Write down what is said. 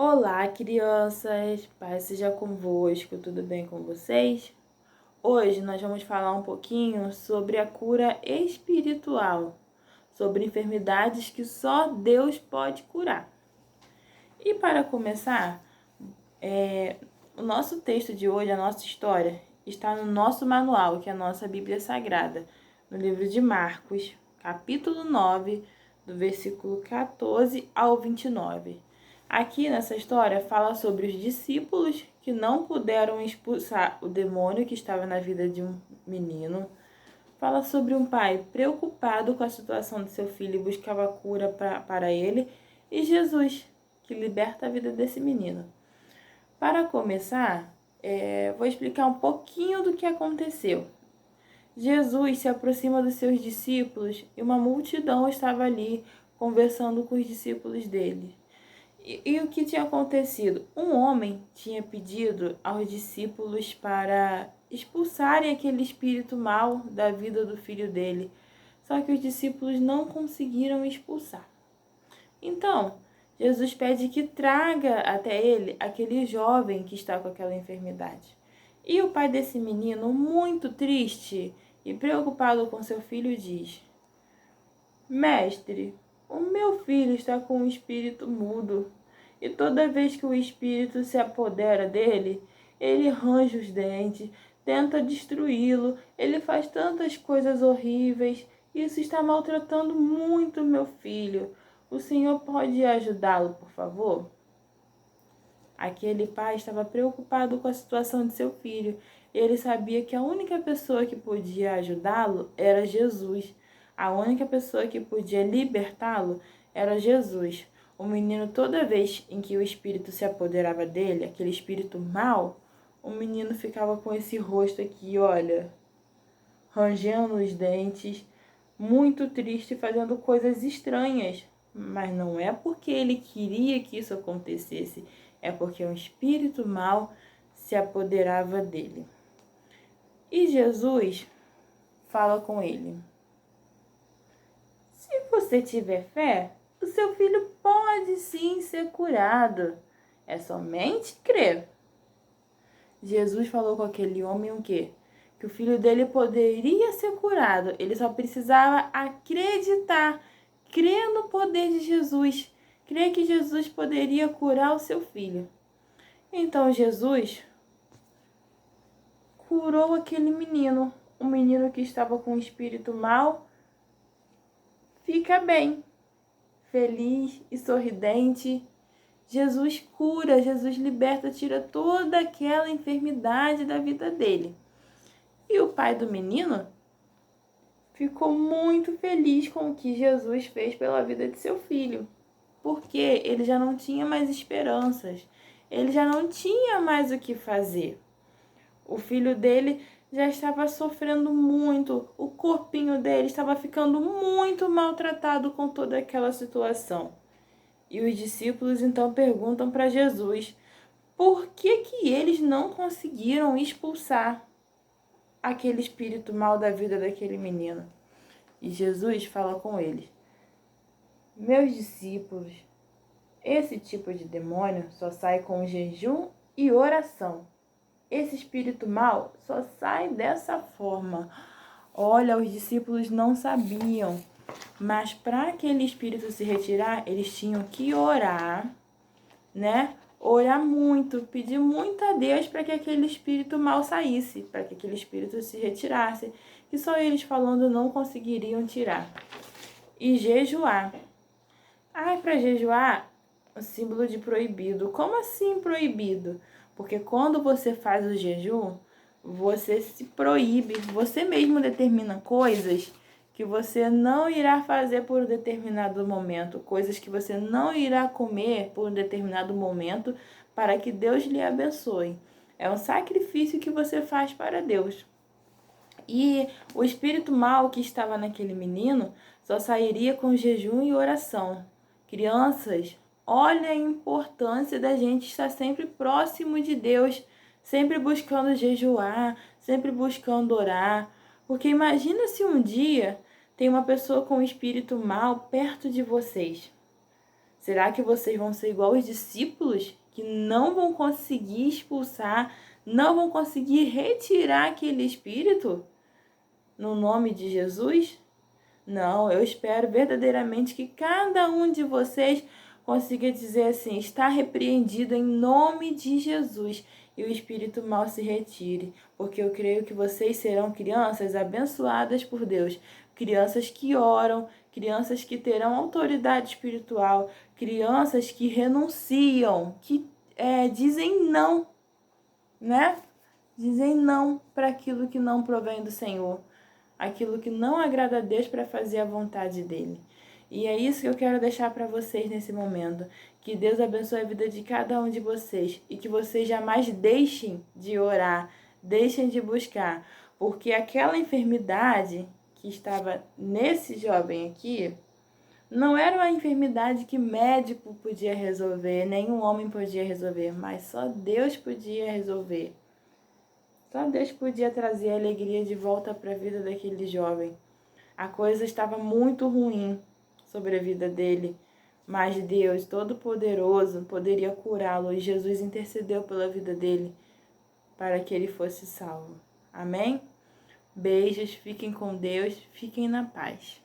Olá, crianças! Paz seja convosco, tudo bem com vocês? Hoje nós vamos falar um pouquinho sobre a cura espiritual, sobre enfermidades que só Deus pode curar. E para começar, o nosso texto de hoje, a nossa história, está no nosso manual, que é a nossa Bíblia Sagrada, no livro de Marcos, capítulo 9, do versículo 14 ao 29. Aqui nessa história fala sobre os discípulos que não puderam expulsar o demônio que estava na vida de um menino. Fala sobre um pai preocupado com a situação de seu filho e buscava cura para ele. E Jesus, que liberta a vida desse menino. Para começar, vou explicar um pouquinho do que aconteceu. Jesus se aproxima dos seus discípulos e uma multidão estava ali conversando com os discípulos dele. E o que tinha acontecido? Um homem tinha pedido aos discípulos para expulsarem aquele espírito mau da vida do filho dele. Só que os discípulos não conseguiram expulsar. Então, Jesus pede que traga até ele aquele jovem que está com aquela enfermidade. E o pai desse menino, muito triste e preocupado com seu filho, diz: Mestre, o meu filho está com um espírito mudo, e toda vez que o espírito se apodera dele, ele range os dentes, tenta destruí-lo, ele faz tantas coisas horríveis. Isso está maltratando muito meu filho. O senhor pode ajudá-lo, por favor? Aquele pai estava preocupado com a situação de seu filho. Ele sabia que a única pessoa que podia ajudá-lo era Jesus. A única pessoa que podia libertá-lo era Jesus. O menino, toda vez em que o espírito se apoderava dele, aquele espírito mau, o menino ficava com esse rosto aqui, olha, rangendo os dentes, muito triste, fazendo coisas estranhas. Mas não é porque ele queria que isso acontecesse, é porque um espírito mau se apoderava dele. E Jesus fala com ele: se você tiver fé, o seu filho pode sim ser curado. É somente crer. Jesus falou com aquele homem o quê? Que o filho dele poderia ser curado. Ele só precisava acreditar, crer no poder de Jesus, crer que Jesus poderia curar o seu filho. Então Jesus curou aquele menino, o menino que estava com o espírito mau, fica bem, feliz e sorridente. Jesus cura, Jesus liberta, tira toda aquela enfermidade da vida dele. E o pai do menino ficou muito feliz com o que Jesus fez pela vida de seu filho, porque ele já não tinha mais esperanças, ele já não tinha mais o que fazer. O filho dele já estava sofrendo muito, o corpinho dele estava ficando muito maltratado com toda aquela situação. E os discípulos então perguntam para Jesus por que eles não conseguiram expulsar aquele espírito mau da vida daquele menino. E Jesus fala com eles: meus discípulos, esse tipo de demônio só sai com jejum e oração. Esse espírito mau só sai dessa forma. Olha, os discípulos não sabiam, mas para aquele espírito se retirar, eles tinham que orar, né? Orar muito, pedir muito a Deus para que aquele espírito mau saísse, para que aquele espírito se retirasse, que só eles falando não conseguiriam tirar. E jejuar. Para jejuar, o símbolo de proibido. Como assim proibido? Porque quando você faz o jejum, você se proíbe, você mesmo determina coisas que você não irá fazer por um determinado momento, coisas que você não irá comer por um determinado momento, para que Deus lhe abençoe. É um sacrifício que você faz para Deus. E o espírito mau que estava naquele menino só sairia com jejum e oração. Crianças, olha a importância da gente estar sempre próximo de Deus, sempre buscando jejuar, sempre buscando orar. Porque imagina se um dia tem uma pessoa com um espírito mau perto de vocês. Será que vocês vão ser igual os discípulos, que não vão conseguir expulsar, não vão conseguir retirar aquele espírito no nome de Jesus? Não, eu espero verdadeiramente que cada um de vocês consiga dizer assim: está repreendido em nome de Jesus, e o espírito mal se retire, porque eu creio que vocês serão crianças abençoadas por Deus, crianças que oram, crianças que terão autoridade espiritual, crianças que renunciam, que dizem não, né? Dizem não para aquilo que não provém do Senhor, aquilo que não agrada a Deus, para fazer a vontade dele. E é isso que eu quero deixar para vocês nesse momento. Que Deus abençoe a vida de cada um de vocês e que vocês jamais deixem de orar, deixem de buscar, porque aquela enfermidade que estava nesse jovem aqui não era uma enfermidade que médico podia resolver, nenhum homem podia resolver, mas só Deus podia resolver. Só Deus podia trazer a alegria de volta para a vida daquele jovem. A coisa estava muito ruim sobre a vida dele, mas Deus Todo-Poderoso poderia curá-lo e Jesus intercedeu pela vida dele para que ele fosse salvo. Amém? Beijos, fiquem com Deus, fiquem na paz.